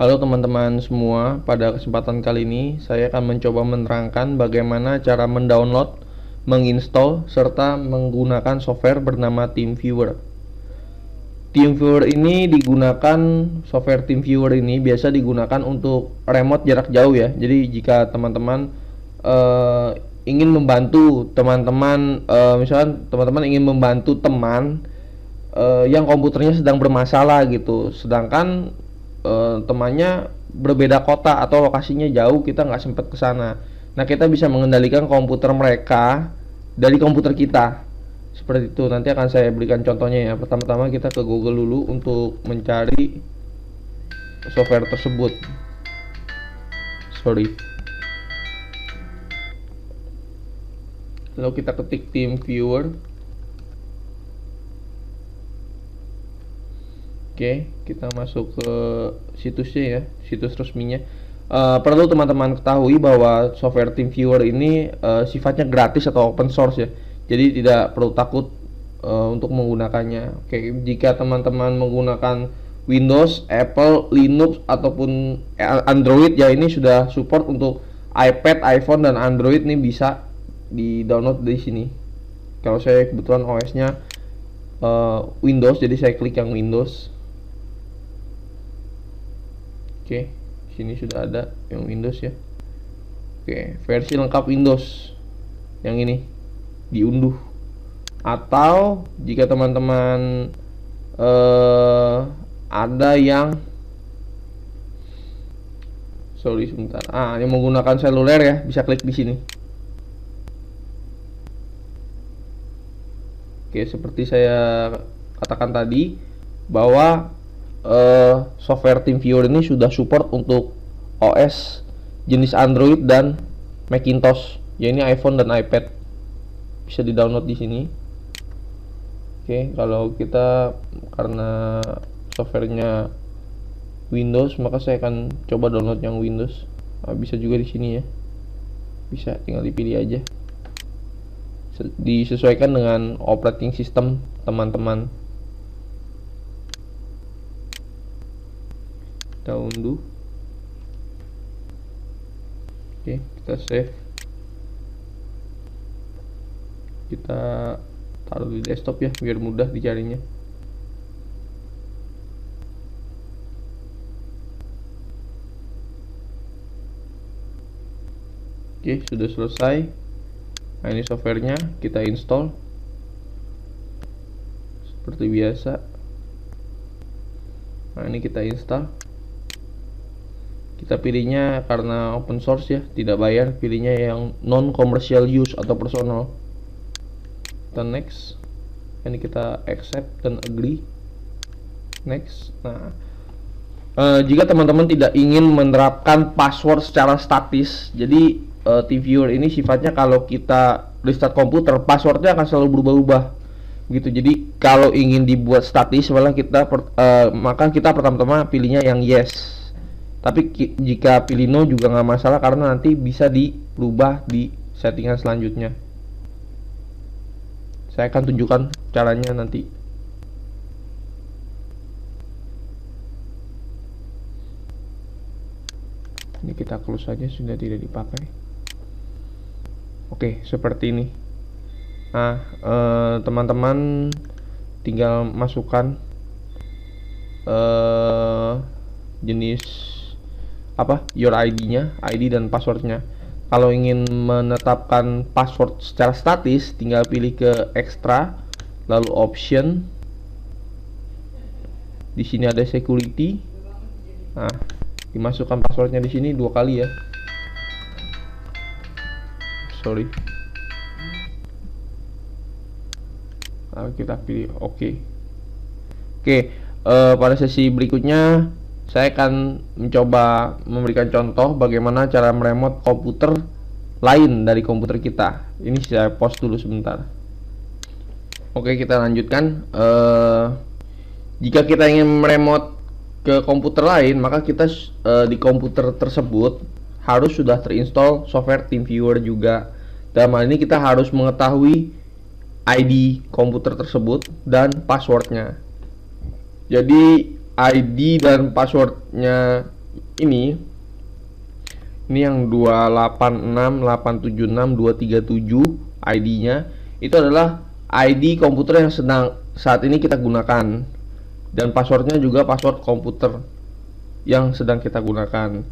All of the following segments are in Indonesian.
Halo teman-teman semua, pada kesempatan kali ini saya akan mencoba menerangkan bagaimana cara mendownload, menginstall, serta menggunakan software bernama TeamViewer. TeamViewer ini digunakan, software TeamViewer ini biasa digunakan untuk remote jarak jauh ya. Jadi jika teman-teman ingin membantu teman-teman, misalkan teman-teman ingin membantu teman yang komputernya sedang bermasalah gitu, sedangkan temannya berbeda kota atau lokasinya jauh, kita nggak sempat ke sana. Nah, kita bisa mengendalikan komputer mereka dari komputer kita. Seperti itu. Nanti akan saya berikan contohnya ya. Pertama-tama kita ke Google dulu untuk mencari software tersebut. Sorry. Lalu kita ketik TeamViewer. Oke, kita masuk ke situsnya ya, situs resminya. Perlu teman-teman ketahui bahwa software TeamViewer ini sifatnya gratis atau open source ya. Jadi tidak perlu takut untuk menggunakannya. Oke, jika teman-teman menggunakan Windows, Apple, Linux ataupun Android ya, ini sudah support untuk iPad, iPhone dan Android, nih bisa di-download di sini. Kalau saya kebetulan OS-nya Windows, jadi saya klik yang Windows. Oke, sini sudah ada yang Windows ya. Oke, versi lengkap Windows yang ini diunduh. Atau jika teman-teman ada yang sebentar, yang menggunakan seluler ya, bisa klik di sini. Oke, seperti saya katakan tadi bahwa software TeamViewer ini sudah support untuk OS jenis Android dan Macintosh, ya ini iPhone dan iPad, bisa di-download di sini. Oke, kalau kita karena softwarenya Windows, maka saya akan coba download yang Windows. Bisa juga di sini ya, bisa tinggal dipilih aja, disesuaikan dengan operating system teman-teman. Kita unduh. Oke, kita save, kita taruh di desktop ya biar mudah dicarinya. Oke, sudah selesai. Nah, ini softwarenya, kita install seperti biasa. Nah, ini kita install. Kita pilihnya karena open source ya, tidak bayar, pilihnya yang non commercial use atau personal. Kita next. Ini kita accept dan agree. Next. Nah, jika teman-teman tidak ingin menerapkan password secara statis, jadi TeamViewer ini sifatnya kalau kita restart komputer, passwordnya akan selalu berubah-ubah gitu. Jadi kalau ingin dibuat statis, maka kita pertama-tama pilihnya yang yes. Tapi jika pilih no juga nggak masalah, karena nanti bisa dirubah di settingan selanjutnya. Saya akan tunjukkan caranya nanti. Ini kita close saja, sudah tidak dipakai. Oke, seperti ini. Nah, teman-teman tinggal masukkan jenis your ID-nya, ID dan passwordnya. Kalau ingin menetapkan password secara statis, tinggal pilih ke extra, lalu option. Di sini ada security. Nah, dimasukkan passwordnya di sini 2 kali ya. Sorry. Lalu kita pilih oke. Pada sesi berikutnya saya akan mencoba memberikan contoh bagaimana cara meremote komputer lain dari komputer kita. Ini saya pause dulu sebentar. Oke, kita lanjutkan. Jika kita ingin meremote ke komputer lain, maka kita di komputer tersebut harus sudah terinstall software TeamViewer juga. Dalam hal ini kita harus mengetahui ID komputer tersebut dan passwordnya. Jadi ID dan passwordnya ini yang 286876237 ID-nya itu adalah ID komputer yang sedang saat ini kita gunakan, dan passwordnya juga password komputer yang sedang kita gunakan.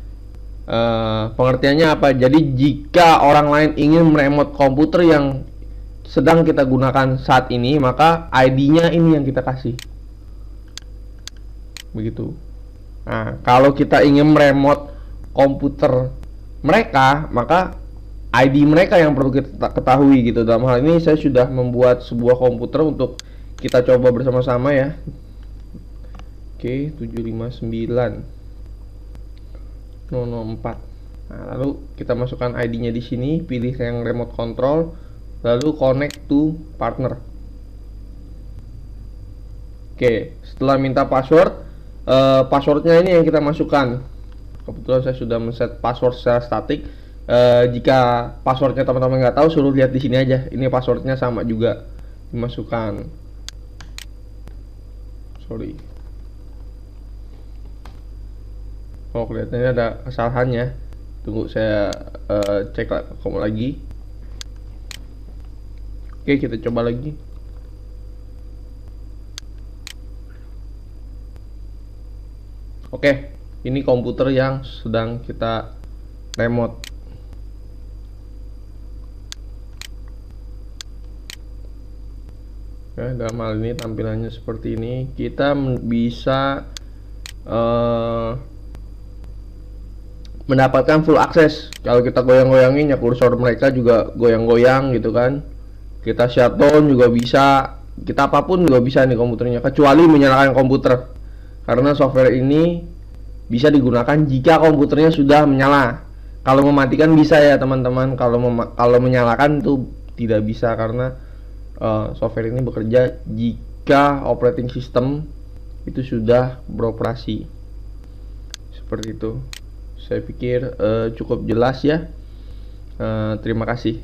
Pengertiannya apa? Jadi jika orang lain ingin meremote komputer yang sedang kita gunakan saat ini, maka ID-nya ini yang kita kasih. Begitu. Nah, kalau kita ingin meremote komputer mereka, maka ID mereka yang perlu kita ketahui gitu. Dalam hal ini saya sudah membuat sebuah komputer untuk kita coba bersama-sama ya. Oke, 759004. Nah, lalu kita masukkan ID-nya di sini, pilih yang remote control, lalu connect to partner. Oke, setelah minta password, passwordnya ini yang kita masukkan. Kebetulan saya sudah men-set password secara statik. Jika passwordnya teman-teman nggak tahu, suruh lihat di sini aja. Ini passwordnya sama juga dimasukkan. Sorry. Oh, kelihatannya ada kesalahannya. Tunggu saya cek lagi. Oke, kita coba lagi. Oke, ini komputer yang sedang kita remote. Ya, dalam hal ini tampilannya seperti ini. Kita bisa mendapatkan full akses. Kalau kita goyang-goyangin ya kursor mereka juga goyang-goyang gitu kan. Kita shutdown juga bisa. Kita apapun juga bisa nih komputernya, kecuali menyalakan komputer. Karena software ini bisa digunakan jika komputernya sudah menyala. Kalau mematikan bisa ya teman-teman. Kalau menyalakan itu tidak bisa, karena software ini bekerja jika operating system itu sudah beroperasi. Seperti itu. Saya pikir cukup jelas ya. Terima kasih.